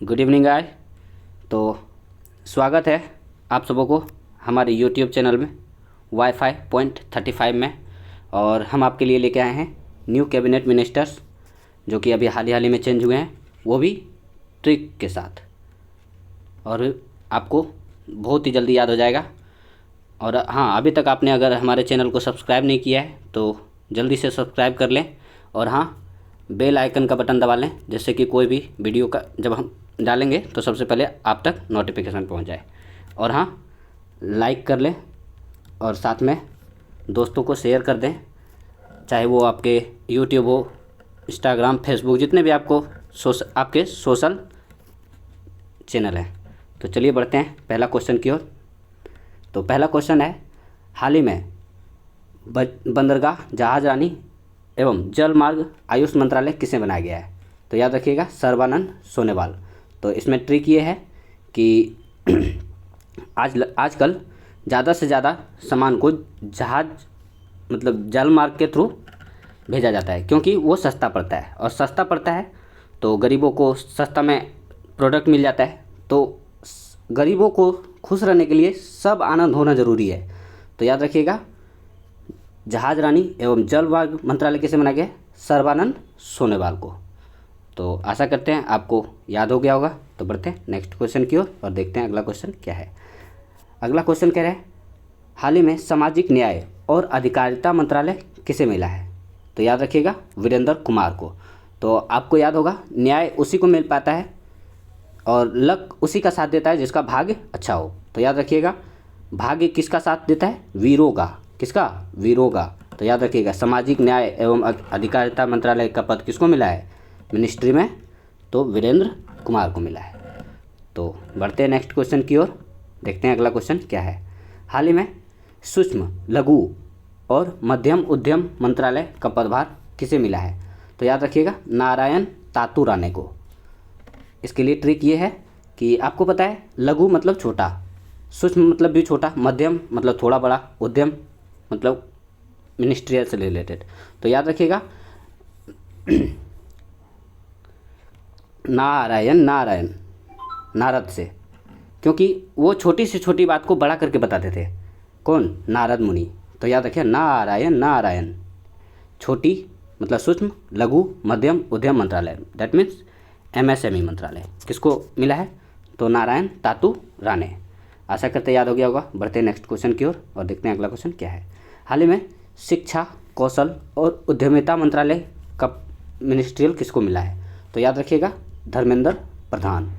Good evening गाय। तो स्वागत है आप सबों को हमारे यूट्यूब चैनल में वाईफाई पॉइंट 35 में। और हम आपके लिए लेके आए हैं न्यू कैबिनेट मिनिस्टर्स जो कि अभी हाल ही में चेंज हुए हैं, वो भी ट्रिक के साथ, और आपको बहुत ही जल्दी याद हो जाएगा। और हाँ, अभी तक आपने अगर हमारे चैनल को सब्सक्राइब नहीं किया है तो जल्दी से सब्सक्राइब कर लें। और हाँ, बेल आइकन का बटन दबा लें, जिससे कि कोई भी वीडियो का जब हम डालेंगे तो सबसे पहले आप तक नोटिफिकेशन पहुंच जाए। और हाँ, लाइक कर लें और साथ में दोस्तों को शेयर कर दें, चाहे वो आपके यूट्यूब हो, इंस्टाग्राम, फेसबुक, जितने भी आपके सोशल चैनल हैं। तो चलिए बढ़ते हैं पहला क्वेश्चन की ओर। तो पहला क्वेश्चन है, हाल ही में बंदरगाह, जहाज रानी एवं जल मार्ग आयुष मंत्रालय किसे बनाया गया है? तो याद रखिएगा, सर्बानंद सोनोवाल। तो इसमें ट्रिक ये है कि आजकल ज़्यादा से ज़्यादा सामान को जहाज मतलब जल मार्ग के थ्रू भेजा जाता है, क्योंकि वो सस्ता पड़ता है, और सस्ता पड़ता है तो गरीबों को सस्ता में प्रोडक्ट मिल जाता है। तो गरीबों को खुश रहने के लिए सब आनंद होना ज़रूरी है। तो याद रखिएगा, जहाज रानी एवं जल मार्ग मंत्रालय किसे बनाया गया? सर्बानंद सोनोवाल को। तो आशा करते हैं आपको याद हो गया होगा। तो बढ़ते हैं नेक्स्ट क्वेश्चन की ओर और देखते हैं अगला क्वेश्चन क्या है। अगला क्वेश्चन कह रहा है, हाल ही में सामाजिक न्याय और अधिकारिता मंत्रालय किसे मिला है? तो याद रखिएगा, वीरेंद्र कुमार को। तो आपको याद होगा, न्याय उसी को मिल पाता है और लक उसी का साथ देता है जिसका भाग्य अच्छा हो। तो याद रखिएगा, भाग्य किसका साथ देता है? वीरों का। किसका? वीरों का। तो याद रखिएगा, सामाजिक न्याय एवं अधिकारिता मंत्रालय का पद किसको मिला है मिनिस्ट्री में? तो वीरेंद्र कुमार को मिला है। तो बढ़ते हैं नेक्स्ट क्वेश्चन की ओर, देखते हैं अगला क्वेश्चन क्या है। हाल ही में सूक्ष्म, लघु और मध्यम उद्यम मंत्रालय का पदभार किसे मिला है? तो याद रखिएगा, नारायण तातू राणे को। इसके लिए ट्रिक ये है कि आपको पता है, लघु मतलब छोटा, सूक्ष्म मतलब भी छोटा, मध्यम मतलब थोड़ा बड़ा, उद्यम मतलब मिनिस्ट्रियल से रिलेटेड। तो याद रखिएगा, नारद से, क्योंकि वो छोटी से छोटी बात को बड़ा करके बताते थे। कौन? नारद मुनि। तो याद रखिए, नारायण। छोटी मतलब सूक्ष्म, लघु, मध्यम, उद्यम मंत्रालय, दैट मीन्स MSME मंत्रालय किसको मिला है? तो नारायण तातू राणे। आशा करते याद हो गया होगा। बढ़ते हैं नेक्स्ट क्वेश्चन की ओर और देखते हैं अगला क्वेश्चन क्या है। हाल ही में शिक्षा, कौशल और उद्यमिता मंत्रालय का मिनिस्ट्रियल किसको मिला है? तो याद रखिएगा, धर्मेंद्र प्रधान।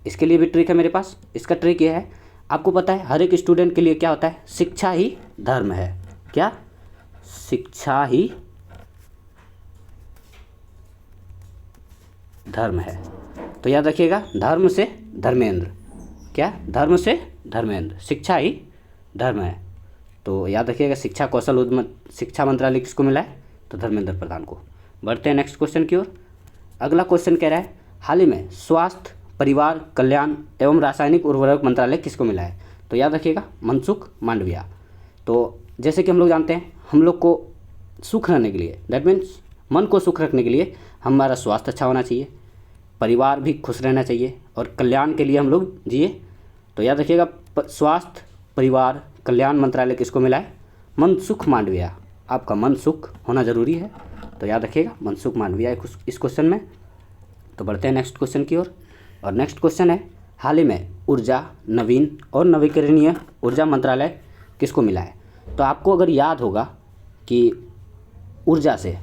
इसके लिए भी ट्रिक है मेरे पास। इसका ट्रिक ये है, आपको पता है हर एक स्टूडेंट के लिए क्या होता है? शिक्षा ही धर्म है। क्या? शिक्षा ही धर्म है। तो याद रखिएगा, धर्म से धर्मेंद्र। क्या? धर्म से धर्मेंद्र, शिक्षा ही धर्म है। तो याद रखिएगा, शिक्षा, कौशल, शिक्षा मंत्रालय किसको मिला है? तो धर्मेंद्र प्रधान को। बढ़ते हैं नेक्स्ट क्वेश्चन की ओर। अगला क्वेश्चन कह रहा है, हाल ही में स्वास्थ्य, परिवार कल्याण एवं रासायनिक उर्वरक मंत्रालय किसको मिला है? तो याद रखिएगा, मनसुख मांडविया। तो जैसे कि हम लोग जानते हैं, हम लोग को सुख रहने के लिए, दैट मीन्स मन को सुख रखने के लिए हमारा स्वास्थ्य अच्छा होना चाहिए, परिवार भी खुश रहना चाहिए, और कल्याण के लिए हम लोग जिए। तो याद रखिएगा, स्वास्थ्य, परिवार कल्याण मंत्रालय किसको मिला है? मनसुख मांडविया। आपका मन सुख होना ज़रूरी है, तो याद रखिएगा, मनसुख मांडविया इस क्वेश्चन में। तो बढ़ते हैं नेक्स्ट क्वेश्चन की ओर और नेक्स्ट क्वेश्चन है, हाल ही में ऊर्जा, नवीन और नवीकरणीय ऊर्जा मंत्रालय किसको मिला है? तो आपको अगर याद होगा कि ऊर्जा से,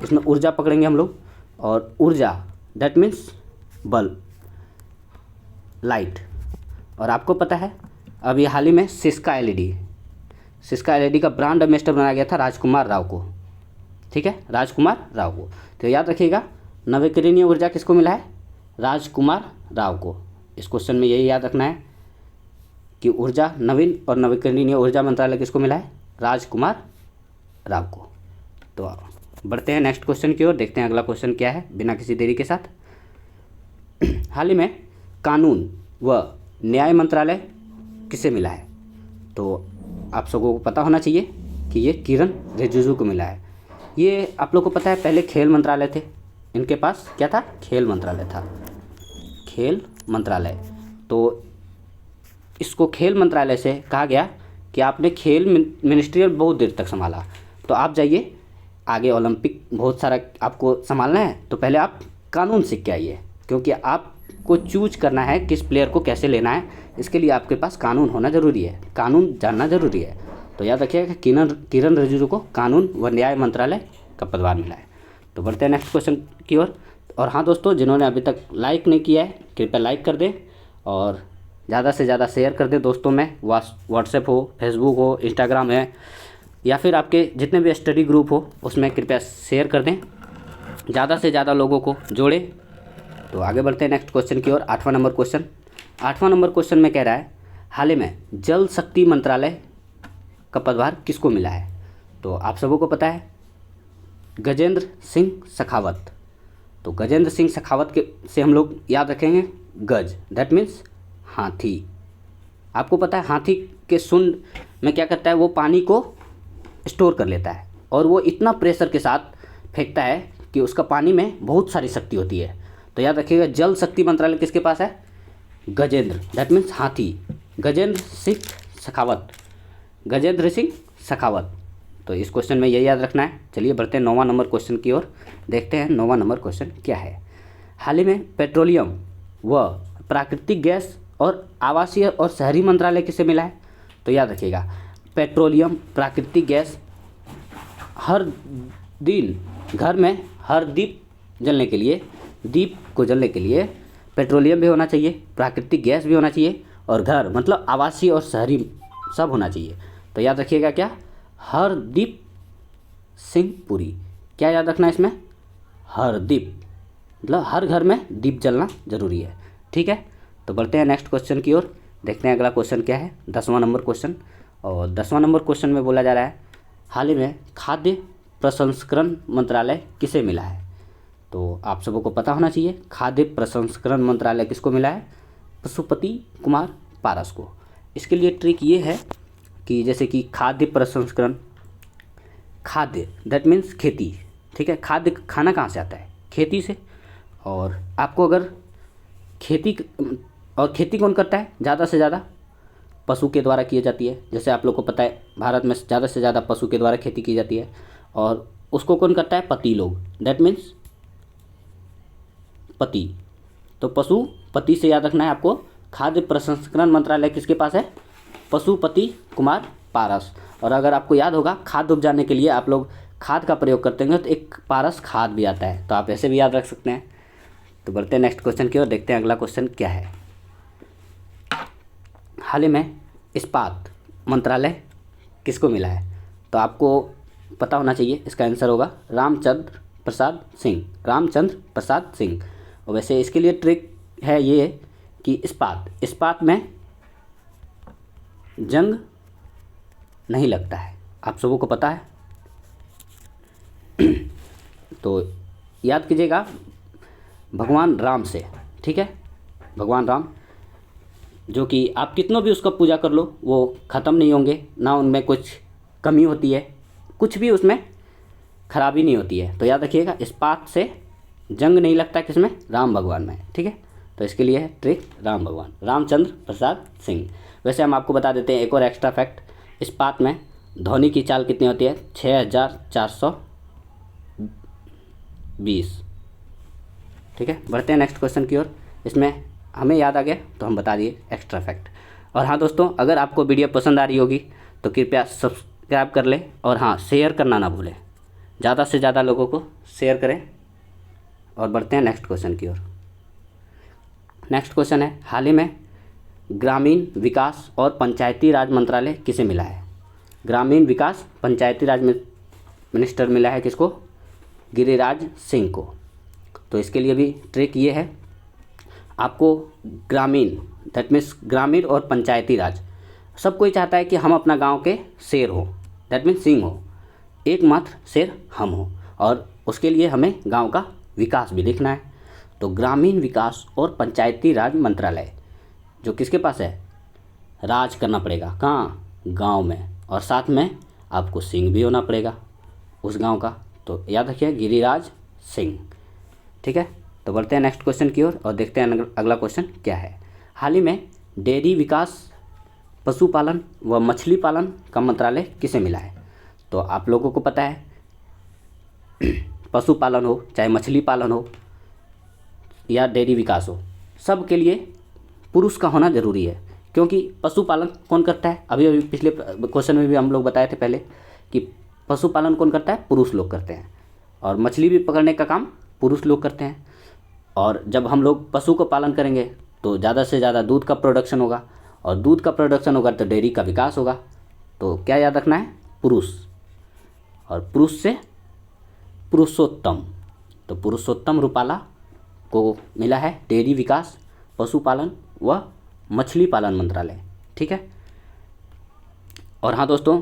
इसमें ऊर्जा पकड़ेंगे हम लोग, और ऊर्जा दैट मीन्स बल्ब, लाइट। और आपको पता है, अभी हाल ही में सिस्का एलईडी का ब्रांड एम्बेसडर बनाया गया था राजकुमार राव को। ठीक है, राजकुमार राव को। तो याद रखिएगा, नवीकरणीय ऊर्जा किसको मिला है? राजकुमार राव को। इस क्वेश्चन में यही याद रखना है कि ऊर्जा, नवीन और नवीकरणीय ऊर्जा मंत्रालय किसको मिला है? राजकुमार राव को। तो बढ़ते हैं नेक्स्ट क्वेश्चन की ओर, देखते हैं अगला क्वेश्चन क्या है बिना किसी देरी के साथ। हाल ही में कानून व न्याय मंत्रालय किसे मिला है? तो आप सबको को पता होना चाहिए कि ये किरण रिजिजू को मिला है। ये आप लोग को पता है, पहले खेल मंत्रालय थे, इनके पास क्या था? खेल मंत्रालय था। खेल मंत्रालय। तो इसको खेल मंत्रालय से कहा गया कि आपने खेल मिनिस्ट्रियल बहुत देर तक संभाला, तो आप जाइए आगे ओलंपिक बहुत सारा आपको संभालना है, तो पहले आप कानून सीख के आइए, क्योंकि आपको चूज करना है किस प्लेयर को कैसे लेना है, इसके लिए आपके पास कानून होना ज़रूरी है, कानून जानना ज़रूरी है। तो याद रखिएगा किरण रिजिजू को कानून व न्याय मंत्रालय का पदभार मिला है। तो बढ़ते हैं नेक्स्ट क्वेश्चन की ओर। और हाँ दोस्तों, जिन्होंने अभी तक लाइक नहीं किया है कृपया लाइक कर दें और ज़्यादा से ज़्यादा शेयर कर दें दोस्तों में। व्हाट्सएप हो, फेसबुक हो, इंस्टाग्राम है, या फिर आपके जितने भी स्टडी ग्रुप हो उसमें कृपया शेयर कर दें, ज़्यादा से ज़्यादा लोगों को जोड़ें। तो आगे बढ़ते हैं नेक्स्ट क्वेश्चन की ओर। 8वां नंबर क्वेश्चन। 8वां नंबर क्वेश्चन में कह रहा है हाल ही में जल शक्ति मंत्रालय का पदभार किसको मिला है? तो आप सबों को पता है गजेंद्र सिंह शेखावत। तो गजेंद्र सिंह शेखावत के से हम लोग याद रखेंगे गज, दैट मीन्स हाथी। आपको पता है हाथी के सूंड में क्या करता है, वो पानी को स्टोर कर लेता है और वो इतना प्रेशर के साथ फेंकता है कि उसका पानी में बहुत सारी शक्ति होती है। तो याद रखिएगा जल शक्ति मंत्रालय किसके पास है? गजेंद्र, दैट मीन्स हाथी, गजेंद्र सिंह शेखावत, गजेंद्र सिंह शेखावत। तो इस क्वेश्चन में यही याद रखना है। चलिए बढ़ते हैं 9वां नंबर क्वेश्चन की ओर, देखते हैं 9वां नंबर क्वेश्चन क्या है। हाल ही में पेट्रोलियम व प्राकृतिक गैस और आवासीय और शहरी मंत्रालय किसे मिला है? तो याद रखिएगा पेट्रोलियम, प्राकृतिक गैस, हर दिन घर में हर दीप जलने के लिए, दीप को जलने के लिए पेट्रोलियम भी होना चाहिए, प्राकृतिक गैस भी होना चाहिए, और घर मतलब आवासीय और शहरी सब होना चाहिए। तो याद रखिएगा क्या? हरदीप सिंह पुरी। क्या याद रखना है इसमें? हरदीप मतलब हर घर में दीप जलना जरूरी है। ठीक है, तो बढ़ते हैं नेक्स्ट क्वेश्चन की ओर, देखते हैं अगला क्वेश्चन क्या है। 10वां नंबर क्वेश्चन। और 10वां नंबर क्वेश्चन में बोला जा रहा है हाल ही में खाद्य प्रसंस्करण मंत्रालय किसे मिला है? तो आप सबों को पता होना चाहिए खाद्य प्रसंस्करण मंत्रालय किसको मिला है? पशुपति कुमार पारस को। इसके लिए ट्रिक ये है कि जैसे कि खाद्य प्रसंस्करण, खाद्य दैट मीन्स खेती, ठीक है, खाद्य खाना कहाँ से आता है? खेती से। और आपको अगर खेती कौन करता है? ज़्यादा से ज़्यादा पशु के द्वारा की जाती है। जैसे आप लोग को पता है भारत में ज़्यादा से ज़्यादा पशु के द्वारा खेती की जाती है, और उसको कौन करता है? पति लोग, दैट मीन्स पति। तो पशुपति से याद रखना है आपको। खाद्य प्रसंस्करण मंत्रालय किसके पास है? पशुपति कुमार पारस। और अगर आपको याद होगा खाद उपजाने के लिए आप लोग खाद का प्रयोग करते हैं तो एक पारस खाद भी आता है, तो आप ऐसे भी याद रख सकते हैं। तो बढ़ते हैं नेक्स्ट क्वेश्चन की ओर, देखते हैं अगला क्वेश्चन क्या है। हाल ही में इस्पात मंत्रालय किसको मिला है? तो आपको पता होना चाहिए, इसका आंसर होगा रामचंद्र प्रसाद सिंह, रामचंद्र प्रसाद सिंह। और वैसे इसके लिए ट्रिक है ये कि इस्पात में जंग नहीं लगता है, आप सबों को पता है। तो याद कीजिएगा भगवान राम से, ठीक है, भगवान राम जो कि आप कितनों भी उसका पूजा कर लो वो ख़त्म नहीं होंगे, ना उनमें कुछ कमी होती है, कुछ भी उसमें खराबी नहीं होती है। तो याद रखिएगा इस्पात से जंग नहीं लगता किसमें? राम भगवान में, ठीक है। तो इसके लिए है ट्रिक राम भगवान, रामचंद्र प्रसाद सिंह। वैसे हम आपको बता देते हैं एक और एक्स्ट्रा फैक्ट, इस्पात में ध्वनि की चाल कितनी होती है? 6420, ठीक है। बढ़ते हैं नेक्स्ट क्वेश्चन की ओर, इसमें हमें याद आ गया तो हम बता दिए एक्स्ट्रा फैक्ट। और हाँ दोस्तों, अगर आपको वीडियो पसंद आ रही होगी तो कृपया सब्सक्राइब कर लें, और हाँ शेयर करना ना भूलें, ज़्यादा से ज़्यादा लोगों को शेयर करें। और बढ़ते हैं नेक्स्ट क्वेश्चन की ओर। नेक्स्ट क्वेश्चन है हाल ही में ग्रामीण विकास और पंचायती राज मंत्रालय किसे मिला है? ग्रामीण विकास पंचायती राज मिनिस्टर मिला है किसको? गिरिराज सिंह को। तो इसके लिए भी ट्रिक ये है, आपको ग्रामीण दैट मीन्स ग्रामीण और पंचायती राज, सब कोई चाहता है कि हम अपना गांव के शेर हो, दैट मीन्स सिंह हो, एकमात्र शेर हम हो, और उसके लिए हमें गांव का विकास भी देखना है। तो ग्रामीण विकास और पंचायती राज मंत्रालय जो किसके पास है? राज करना पड़ेगा कहाँ? गांव में, और साथ में आपको सिंह भी होना पड़ेगा उस गांव का। तो याद रखिए गिरिराज सिंह, ठीक है। तो बढ़ते हैं नेक्स्ट क्वेश्चन की ओर और देखते हैं अगला क्वेश्चन क्या है। हाल ही में डेयरी विकास, पशुपालन व मछली पालन का मंत्रालय किसे मिला है? तो आप लोगों को पता है पशुपालन हो चाहे मछली पालन हो या डेयरी विकास हो, सब के लिए पुरुष का होना ज़रूरी है। क्योंकि पशुपालन कौन करता है? अभी अभी पिछले क्वेश्चन में भी हम लोग बताए थे पहले कि पशुपालन कौन करता है? पुरुष लोग करते हैं। और मछली भी पकड़ने का काम पुरुष लोग करते हैं। और जब हम लोग पशु को पालन करेंगे तो ज़्यादा से ज़्यादा दूध का प्रोडक्शन होगा, और दूध का प्रोडक्शन होगा तो डेयरी का विकास होगा। तो क्या याद रखना है? पुरुष। और पुरुष से पुरुषोत्तम, तो पुरुषोत्तम रूपाला को मिला है डेयरी विकास, पशुपालन व मछली पालन मंत्रालय। ठीक है। और हाँ दोस्तों,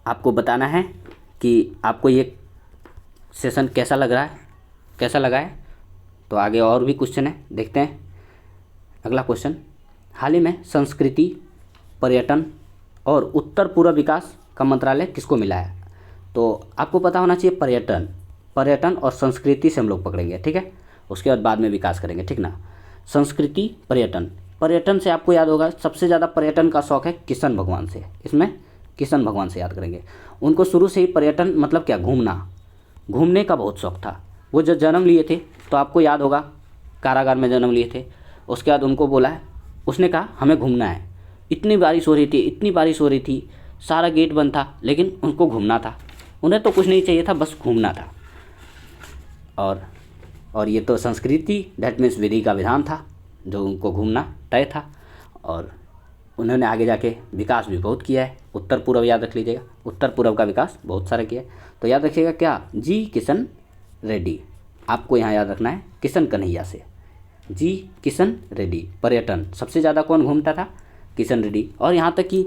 आपको बताना है कि आपको ये सेशन कैसा लगा है। तो आगे और भी क्वेश्चन है, देखते हैं अगला क्वेश्चन। हाल ही में संस्कृति, पर्यटन और उत्तर पूर्व विकास का मंत्रालय किसको मिला है? तो आपको पता होना चाहिए पर्यटन और संस्कृति से हम लोग पकड़ेंगे। ठीक है, उसके बाद में विकास करेंगे। ठीक ना। संस्कृति, पर्यटन से आपको याद होगा सबसे ज़्यादा पर्यटन का शौक़ है किशन भगवान से। इसमें किशन भगवान से याद करेंगे। उनको शुरू से ही पर्यटन मतलब क्या? घूमने का बहुत शौक़ था। वो जब जन्म लिए थे तो आपको याद होगा कारागार में जन्म लिए थे। उसके बाद उनको बोला है, उसने कहा हमें घूमना है। इतनी बारिश हो रही थी, सारा गेट बंद था, लेकिन उनको घूमना था। उन्हें तो कुछ नहीं चाहिए था, बस घूमना था। और ये तो संस्कृति दैट मीन्स विधि का विधान था, जो उनको घूमना तय था। और उन्होंने आगे जाके विकास भी बहुत किया है। उत्तर पूर्व याद रख लीजिएगा, उत्तर पूर्व का विकास बहुत सारा किया है। तो याद रखिएगा क्या? जी किशन रेड्डी। आपको यहाँ याद रखना है किशन कन्हैया से। जी किशन रेड्डी। पर्यटन सबसे ज़्यादा कौन घूमता था? किशन रेड्डी। और यहाँ तक कि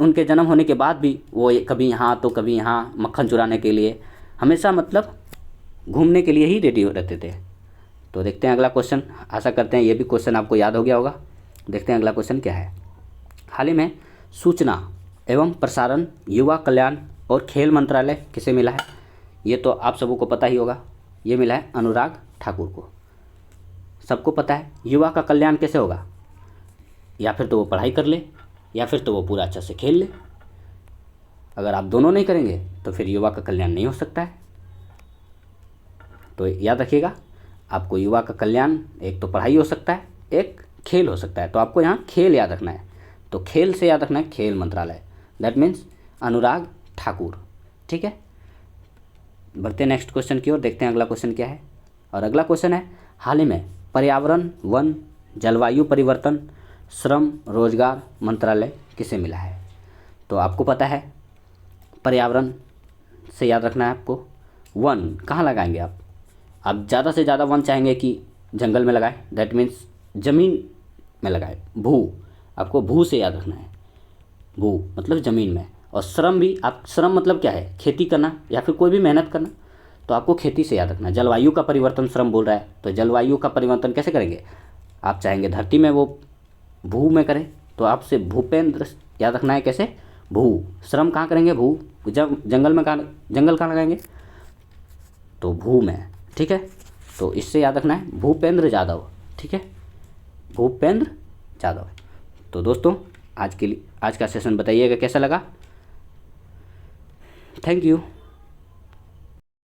उनके जन्म होने के बाद भी वो कभी यहाँ तो कभी यहाँ मक्खन चुराने के लिए, हमेशा मतलब घूमने के लिए ही रेडी रहते थे। तो देखते हैं अगला क्वेश्चन। आशा करते हैं ये भी क्वेश्चन आपको याद हो गया होगा। देखते हैं अगला क्वेश्चन क्या है। हाल ही में सूचना एवं प्रसारण, युवा कल्याण और खेल मंत्रालय किसे मिला है? ये तो आप सबों को पता ही होगा। ये मिला है अनुराग ठाकुर को। सबको पता है युवा का कल्याण कैसे होगा? या फिर तो वो पढ़ाई कर ले, या फिर तो वो पूरा अच्छा से खेल ले। अगर आप दोनों नहीं करेंगे तो फिर युवा का कल्याण नहीं हो सकता है। तो याद रखिएगा, आपको युवा का कल्याण एक तो पढ़ाई हो सकता है, एक खेल हो सकता है। तो आपको यहाँ खेल याद रखना है। तो खेल से याद रखना है खेल मंत्रालय, दैट मीन्स अनुराग ठाकुर। ठीक है। बढ़ते नेक्स्ट क्वेश्चन की ओर, देखते हैं अगला क्वेश्चन क्या है। और अगला क्वेश्चन है, हाल ही में पर्यावरण, वन, जलवायु परिवर्तन, श्रम रोजगार मंत्रालय किसे मिला है? तो आपको पता है पर्यावरण से याद रखना है आपको। वन कहाँ लगाएंगे आप ज़्यादा से ज़्यादा वन चाहेंगे कि जंगल में लगाए, दैट मीन्स ज़मीन में लगाए। आपको भू से याद रखना है। भू मतलब ज़मीन में। और श्रम भी, आप श्रम मतलब क्या है? खेती करना या फिर कोई भी मेहनत करना। तो आपको खेती से याद रखना है। जलवायु का परिवर्तन श्रम बोल रहा है, तो जलवायु का परिवर्तन कैसे करेंगे? आप चाहेंगे धरती में, वो भू में करें, तो आपसे भूपेंद्र याद रखना है। कैसे? भू। श्रम कहाँ करेंगे? भू। जब जंगल में जंगल कहाँ लगाएंगे? तो भू में। ठीक है। तो इससे याद रखना है भूपेंद्र यादव। ठीक है, भूपेंद्र यादव। तो दोस्तों आज का सेशन बताइएगा कैसा लगा। Thank you.